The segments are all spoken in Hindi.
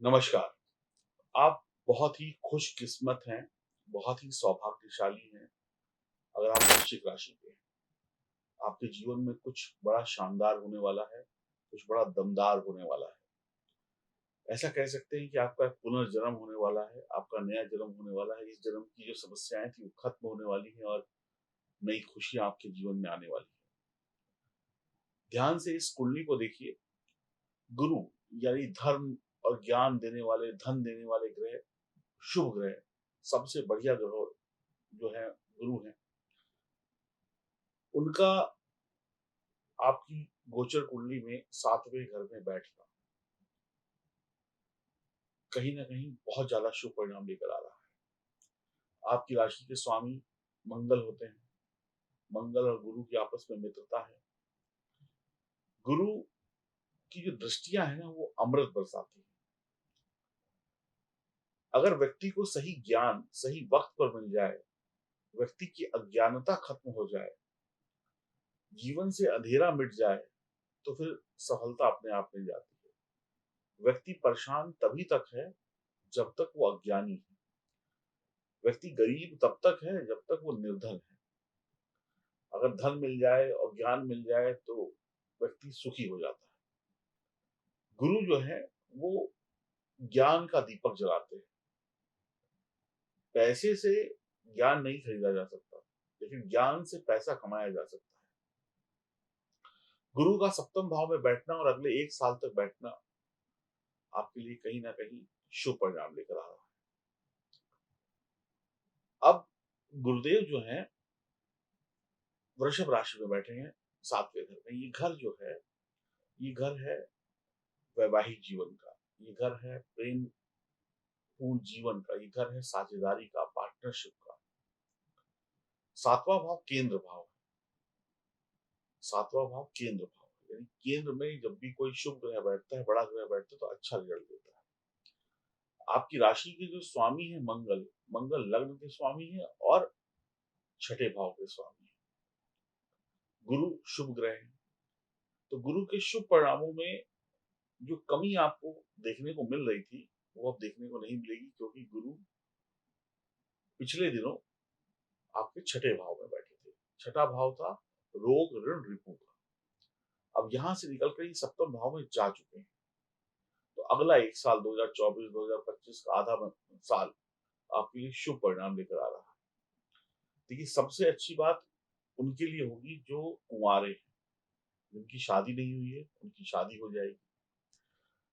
नमस्कार। आप बहुत ही खुशकिस्मत हैं, बहुत ही सौभाग्यशाली हैं, अगर आप वृश्चिक राशि के हैं। आपके जीवन में कुछ बड़ा शानदार होने वाला है, कुछ बड़ा दमदार होने वाला है। ऐसा कह सकते हैं कि आपका पुनर्जन्म होने वाला है, आपका नया जन्म होने वाला है। इस जन्म की जो समस्याएँ थी, वो खत्म होने वाली हैं और नई खुशियाँ आपके जीवन में आने वाली हैं। ध्यान से इस कुंडली को देखिए। गुरु यानी धर्म और ज्ञान देने वाले, धन देने वाले ग्रह, शुभ ग्रह, सबसे बढ़िया ग्रह जो है गुरु हैं। उनका आपकी गोचर कुंडली में 7वें घर में बैठना कहीं न कहीं बहुत ज़्यादा शुभ परिणाम लेकर आ रहा है। आपकी राशि के स्वामी मंगल होते हैं। मंगल और गुरु की आपस में मित्रता है। गुरु की जो दृष्टियाँ हैं ना, वो अमृत बरसाती हैं। अगर व्यक्ति को सही ज्ञान सही वक़्त पर मिल जाए, व्यक्ति की अज्ञानता खत्म हो जाए, जीवन से अंधेरा मिट जाए, तो फिर सफलता अपने आप मिल जाती है। व्यक्ति परेशान तभी तक है, जब तक वो अज्ञानी है। व्यक्ति गरीब तब तक है, जब तक वो निर्धन है। अगर धन मिल जाए और ज्ञान मिल जाए तो व्यक्ति सुखी हो जाता है। गुरु जो है वो ज्ञान का दीपक जलाते हैं। पैसे से ज्ञान नहीं खरीदा जा सकता, लेकिन ज्ञान से पैसा कमाया जा सकता है। गुरु का सप्तम भाव में बैठना और अगले 1 साल तक बैठना आपके लिए कहीं न कहीं शुभ परिणाम लेकर आ रहा है। अब गुरुदेव जो हैं वृषभ राशि में बैठे हैं 7वें घर में। ये घर जो है, ये घर है वैवाहिक जीवन का। ये घर है प्रेम पूर्ण जीवन का। ये घर है साझेदारी का, पार्टनरशिप का। 7वां भाव केंद्र भाव है। 7वां भाव केंद्र भाव है। यानी केंद्र में जब भी कोई शुभ ग्रह बैठता है, बड़ा ग्रह बैठता है तो अच्छा रिजल्ट देता है। आपकी राशि के जो स्वामी है मंगल, मंगल लग्न के स्वामी है और छठे भाव के स्वामी है। गुरु शुभ ग्रह है। तो गुरु के शुभ परिणामों में जो कमी आपको देखने को मिल रही थी, वो अब देखने को नहीं मिलेगी, क्योंकि गुरु पिछले दिनों आपके छठे भाव में बैठे थे। छठा भाव था रोग, ऋण, रिपू का। अब यहाँ से निकल कर ये सप्तम भाव में जा चुके हैं। तो अगला 1 साल 2024-2025 का आधा साल आपके लिए शुभ परिणाम लेकर आ रहा है। देखिए, सबसे अच्छी बात उनके लिए होगी जो कुँवारे हैं, जिनकी शादी नहीं हुई है, उनकी शादी हो जाएगी।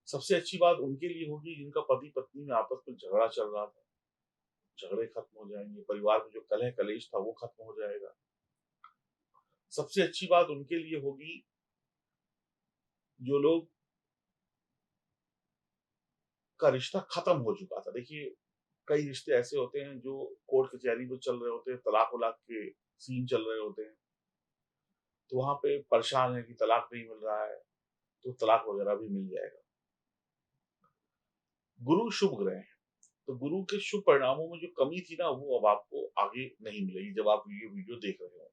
सबसे अच्छी बात उनके लिए होगी जिनका पति-पत्नी में आपस में झगड़ा चल रहा था, झगड़े खत्म हो जाएँगे, परिवार में जो कलह-कलेश था वो खत्म हो जाएगा। सबसे अच्छी बात उनके लिए होगी जो लोग का रिश्ता खत्म हो चुका था। देखिए, कई रिश्ते ऐसे होते हैं जो कोर्ट कचहरी में चल रहे होते हैं, तलाक-वलाक के सीन चल रहे होते हैं, तो वहाँ पे परेशान है कि तलाक नहीं मिल रहा है, तो तलाक वगैरह भी मिल जाएगा। गुरु शुभ ग्रह हैं, तो गुरु के शुभ परिणामों में जो कमी थी ना, वो अब आपको आगे नहीं मिलेगी जब आप ये वीडियो देख रहे होंगे।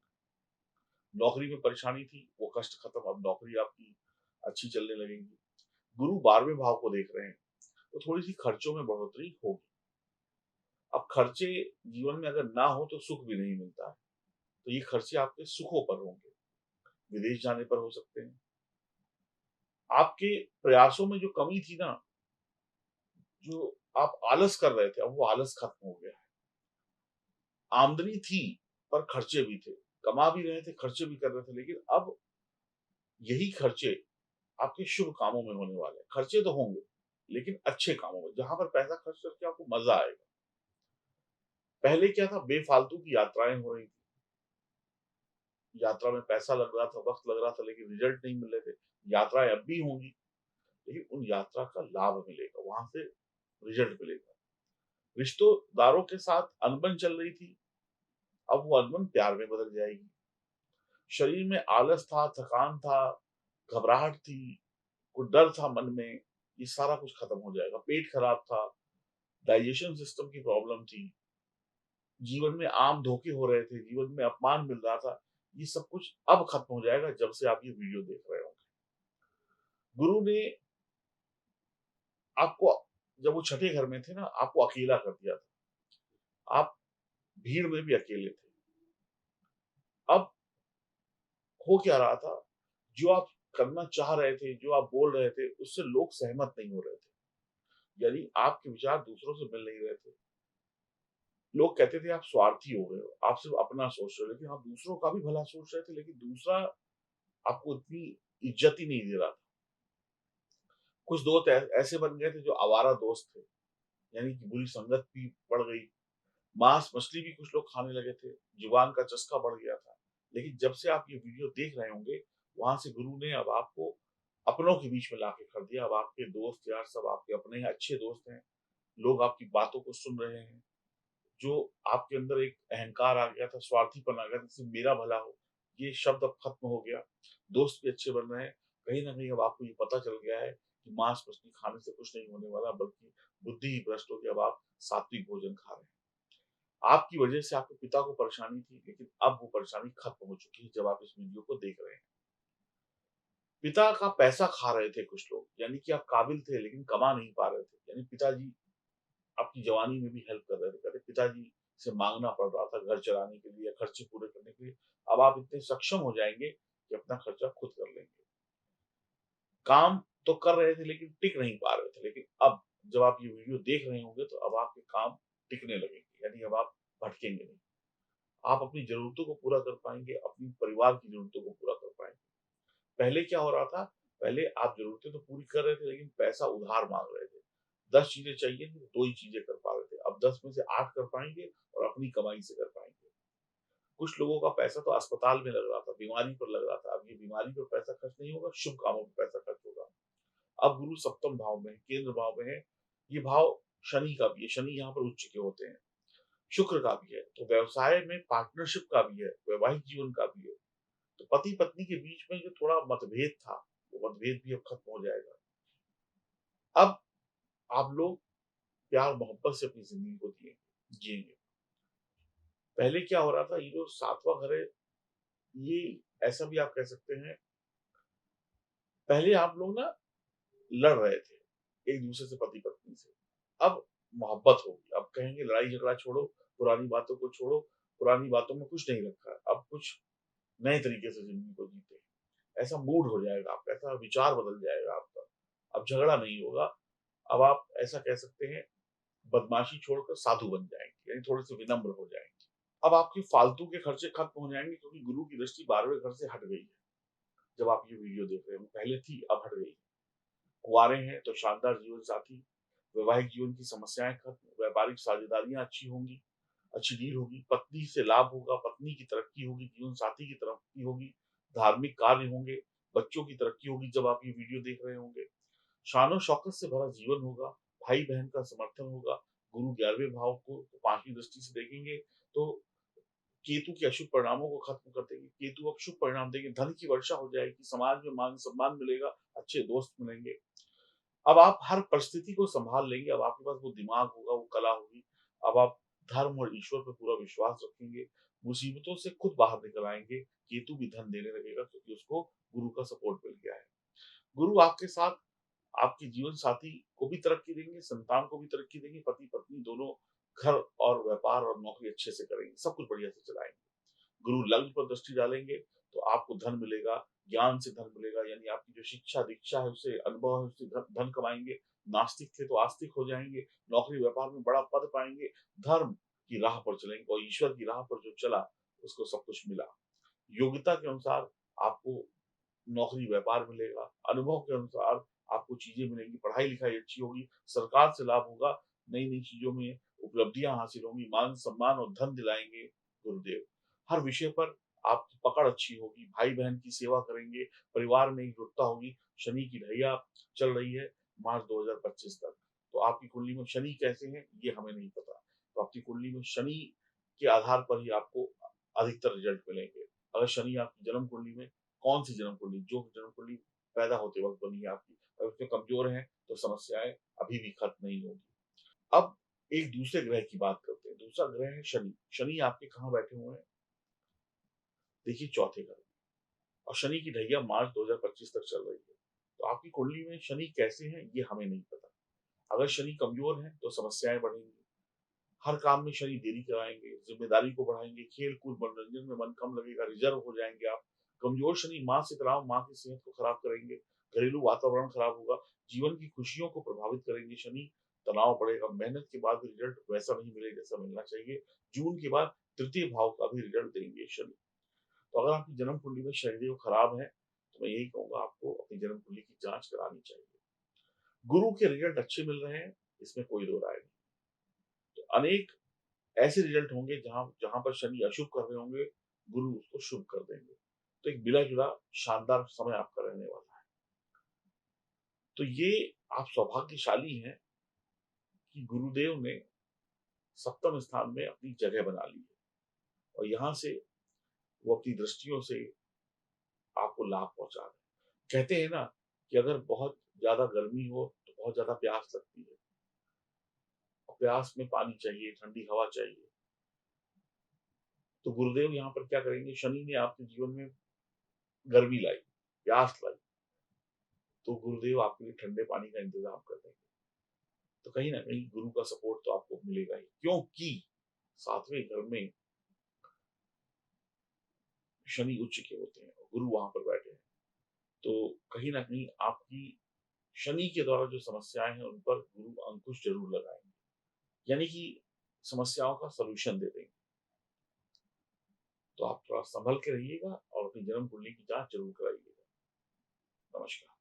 नौकरी में परेशानी थी, वो कष्ट खत्म, अब नौकरी आपकी अच्छी चलने लगेगी। गुरु 12वें भाव को देख रहे हैं, तो थोड़ी-सी खर्चों में बढ़ोतरी होगी। अब खर्चे जीवन में अगर ना हो तो सुख भी नहीं मिलता है, तो ये खर्चे आपके सुखों पर होंगे, विदेश जाने पर हो सकते हैं। आपके प्रयासों में जो कमी थी ना, जो आप आलस कर रहे थे, अब वो आलस खत्म हो गया है। आमदनी थी, पर खर्चे भी थे। कमा भी रहे थे, खर्चे भी कर रहे थे, लेकिन अब यही खर्चे आपके शुभ कामों में होने वाले हैं। खर्चे तो होंगे, लेकिन अच्छे कामों में, जहाँ पर पैसा खर्च करके आपको मज़ा आएगा। पहले क्या था, बेफ़ालतू की यात्राएँ हो रही थी। यात्रा में पैसा लग रहा था, वक़्त लग रहा था, लेकिन रिज़ल्ट नहीं मिल रहे थे। यात्राएँ अब भी होंगी, लेकिन उन यात्रा का लाभ मिलेगा, वहाँ से रिज़ल्ट मिलेगा। रिश्तेदारों के साथ अनबन चल रही थी, अब वो अनबन प्यार में बदल जाएगी। शरीर में आलस था, थकान था, घबराहट थी, कुछ डर था मन में, ये सारा कुछ खत्म हो जाएगा। पेट खराब था, डाइजेशन सिस्टम की प्रॉब्लम थी, जीवन में आम धोखे हो रहे थे, जीवन में अपमान मिल रहा था, ये सब कुछ अब खत्म हो जाएगा जब से आप ये वीडियो देख रहे होंगे। गुरु ने आपको जब वो छठे घर में थे ना, आपको अकेला कर दिया था। आप भीड़ में भी अकेले थे। अब हो क्या रहा था, जो आप करना चाह रहे थे, जो आप बोल रहे थे, उससे लोग सहमत नहीं हो रहे थे। यानी आपके विचार दूसरों से मिल नहीं रहे थे। लोग कहते थे आप स्वार्थी हो गए हो, आप सिर्फ अपना सोच रहे हो, लेकिन आप दूसरों का भी भला सोच रहे थे, लेकिन दूसरा आपको इतनी इज्जत ही नहीं दे रहा था। कुछ दोस्त ऐसे बन गए थे जो आवारा दोस्त थे, यानी कि बुरी संगत भी बढ़ गई, मांस मछली भी कुछ लोग खाने लगे थे, जुबान का चस्का बढ़ गया था। लेकिन जब से आप ये वीडियो देख रहे होंगे, वहां से गुरु ने अब आपको अपनों के बीच में लाके कर दिया। अब आपके दोस्त यार सब आपके अपने हैं, अच्छे दोस्त हैं, लोग आपकी बातों को सुन रहे हैं। जो आपके अंदर एक अहंकार आ गया था, स्वार्थीपन आ गया था, सिर्फ मेरा भला हो, ये शब्द अब खत्म हो गया। दोस्त भी अच्छे बन रहे हैं। कहीं न कहीं अब आपको ये पता चल गया है कि मांस-मछली खाने से कुछ नहीं होने वाला, बल्कि बुद्धि ही भ्रष्ट होगी। अब आप सात्विक भोजन खा रहे हैं। आपकी वजह से आपके पिता को परेशानी थी, लेकिन अब वो परेशानी खत्म हो चुकी है जब आप इस वीडियो को देख रहे हैं। पिता का पैसा खा रहे थे कुछ लोग, यानी कि आप काबिल थे लेकिन कमा नहीं पा रहे थे। यानी पिताजी आपकी जवानी में भी हेल्प कर रहे थे। कहते पिताजी से माँगना पड़ रहा था घर चलाने के लिए या खर्चे पूरे करने के लिए। अब आप इतने सक्षम हो जाएँगे कि अपना खर्चा खुद कर लेंगे। काम तो कर रहे थे लेकिन टिक नहीं पा रहे थे। लेकिन अब जब आप ये वीडियो देख रहे होंगे तो अब आपके काम टिकने लगेंगे, यानी अब आप भटकेंगे नहीं। आप अपनी ज़रूरतों को पूरा कर पाएँगे, अपनी परिवार की ज़रूरतों को पूरा कर पाएँगे। पहले क्या हो रहा था, पहले आप ज़रूरतें तो पूरी कर रहे थे लेकिन पैसा उधार माँग रहे थे। 10 चीज़ें चाहिए थी, 2 ही चीज़ें कर पा रहे थे। अब 10 में से 8 कर पाएँगे और अपनी कमाई से कर पाएँगे। कुछ लोगों का पैसा तो अस्पताल में लग रहा था, बीमारी पर लग रहा था। अब ये बीमारी पर पैसा खर्च नहीं होगा, शुभ कामों पे पैसा खर्च होगा। अब गुरु सप्तम भाव में है, केंद्र भाव में है। ये भाव शनि का भी है, शनि यहाँ पर उच्च के होते हैं। शुक्र का भी है, तो व्यवसाय में पार्टनरशिप का भी है, वैवाहिक जीवन का भी है। तो पति-पत्नी के बीच में जो थोड़ा मतभेद था, वो मतभेद भी अब खत्म हो जाएगा। अब आप लोग प्यार-मोहब्बत से अपनी ज़िंदगी को जिएँगे। पहले क्या हो रहा था, ये जो 7वाँ घर है, ये ऐसा भी आप कह सकते हैं, पहले आप लोग ना लड़ रहे थे, एक-दूसरे से पति-पत्नी से। अब मोहब्बत होगी, अब कहेंगे लड़ाई-झगड़ा छोड़ो, पुरानी बातों को छोड़ो, पुरानी बातों में कुछ नहीं रखा है, अब कुछ नए तरीके से ज़िंदगी को जीते हैं। ऐसा मूड हो जाएगा आपका, ऐसा विचार बदल जाएगा आपका। अब झगड़ा नहीं होगा, अब आप ऐसा कह सकते हैं, बदमाशी छोड़कर साधु बन जाएँगे, यानी थोड़े-से विनम्र हो जाएँगे। अब आपके फालतू के खर्चे खत्म हो जाएँगे क्योंकि गुरु की दृष्टि 12वें घर से हट गई है, जब आप ये वीडियो देख रहे हो। पहले थी, अब हट गई। कुँवारे हैं तो शानदार जीवन साथी, वैवाहिक जीवन की समस्याएँ खत्म, व्यापारिक साझेदारियाँ अच्छी होंगी, अच्छी डील होगी, पत्नी से लाभ होगा, पत्नी की तरक्की होगी, जीवन साथी की तरक्की होगी, धार्मिक कार्य होंगे, बच्चों की तरक्की होगी जब आप ये वीडियो देख रहे होंगे। शानो-शौकत से भरा जीवन होगा, भाई-बहन का समर्थन होगा, गुरु 11वें भाव को 5वीं दृष्टि से देखेंगे तो केतु के अशुभ परिणामों को खत्म कर देंगे। केतु अब शुभ परिणाम देंगे, धन की वर्षा हो जाएगी, समाज में मान-सम्मान मिलेगा, अच्छे दोस्त मिलेंगे। अब आप हर परिस्थिति को सँभाल लेंगे, अब आपके पास वो दिमाग होगा, वो कला होगी। अब आप धर्म और ईश्वर पे पूरा विश्वास रखेंगे, मुसीबतों से खुद बाहर निकल आएँगे, केतु भी धन देने लगेगा क्योंकि उसको गुरु का सपोर्ट मिल गया है। गुरु आपके साथ आपके जीवन साथी को भी तरक्की देंगे, संतान को भी तरक्की देंगे, पति-पत्नी दोनों घर और व्यापार और नौकरी अच्छे से करेंगे, सब कुछ बढ़िया से चलाएँगे। गुरु लग्न पर दृष्टि डालेंगे तो आपको धन मिलेगा, ज्ञान से धन मिलेगा, यानी आपकी जो शिक्षा दीक्षा है उससे अनुभव है उससे धन धन कमाएँगे। नास्तिक थे तो आस्तिक हो जाएँगे, नौकरी व्यापार में बड़ा पद पाएँगे, धर्म की राह पर चलेंगे और ईश्वर की राह पर जो चला उसको सब कुछ मिला। योग्यता के अनुसार आपको नौकरी व्यापार मिलेगा, अनुभव के अनुसार आपको चीज़ें मिलेंगी, पढ़ाई-लिखाई अच्छी होगी, सरकार से लाभ होगा, नई-नई चीज़ों में उपलब्धियाँ हासिल होंगी, मान-सम्मान और धन दिलाएँगे गुरुदेव। हर विषय पर आपकी पकड़ अच्छी होगी, भाई-बहन की सेवा करेंगे, परिवार में एकजुटता होगी। शनि की ढैया चल रही है मार्च 2025 तक, तो आपकी कुंडली में शनि कैसे हैं, ये हमें नहीं पता। तो आपकी कुंडली में शनि के आधार पर ही आपको अधिकतर रिज़ल्ट मिलेंगे। अगर शनि आपकी जन्म कुंडली में कौन-सी जन्म कुंडली, जो जन्म कुंडली पैदा होते वक़्त बनी है आपकी, अगर उसमें कमज़ोर हैं, तो समस्याएँ अभी भी खत्म नहीं होंगी। अब एक दूसरे ग्रह की बात करते हैं, दूसरा ग्रह है शनि। शनि आपके कहाँ बैठे हुए हैं? देखिए चौथे घर में और शनि की ढैया मार्च 2025 तक चल रही है। तो आपकी कुंडली में शनि कैसे हैं, ये हमें नहीं पता। अगर शनि कमजोर है तो समस्याएं बढ़ेंगी, हर काम में शनि देरी कराएंगे, जिम्मेदारी को बढ़ाएंगे, खेल कूद मनोरंजन में मन कम लगेगा, रिजर्व हो जाएंगे आप। कमजोर शनि माँ से तनाव, माँ की सेहत को खराब करेंगे, घरेलू वातावरण खराब होगा, जीवन की खुशियों को प्रभावित करेंगे शनि। तनाव बढ़ेगा, मेहनत के बाद भी रिजल्ट वैसा नहीं मिलेगा जैसा मिलना चाहिए। जून के बाद तृतीय भाव का भी रिजल्ट देंगे शनि। तो अगर आपकी जन्म कुंडली में शनिदेव खराब है तो मैं यही कहूंगा आपको अपनी जन्म कुंडली की जांच करानी चाहिए। गुरु के रिजल्ट अच्छे मिल रहे हैं, इसमें कोई दो राय नहीं। तो अनेक ऐसे रिजल्ट होंगे जहां जहां पर शनि अशुभ कर रहे होंगे, गुरु उसको शुभ कर देंगे। तो एक मिला जुला शानदार समय आपका रहने वाला है। तो ये आप सौभाग्यशाली हैं कि गुरुदेव ने सप्तम स्थान में अपनी जगह बना ली है और यहाँ से वो अपनी दृष्टियों से आपको लाभ पहुंचा रहे हैं। कहते हैं ना कि अगर बहुत ज्यादा गर्मी हो तो बहुत ज्यादा प्यास लगती है, और प्यास में पानी चाहिए, ठंडी हवा चाहिए। तो गुरुदेव यहाँ पर क्या करेंगे, शनि ने आपके जीवन में गर्मी लाई, प्यास लाई, तो गुरुदेव आपके लिए ठंडे पानी का इंतजाम कर देंगे। तो कहीं ना कहीं गुरु का सपोर्ट तो आपको मिलेगा ही, क्योंकि सातवें घर में शनि उच्च के होते हैं और गुरु वहां पर बैठे हैं। तो कहीं ना कहीं आपकी शनि के द्वारा जो समस्याएं हैं उन पर गुरु अंकुश जरूर लगाएंगे, यानी कि समस्याओं का सलूशन दे देंगे। तो आप थोड़ा संभल के रहिएगा और अपनी जन्म कुंडली की जांच जरूर कराइएगा। नमस्कार।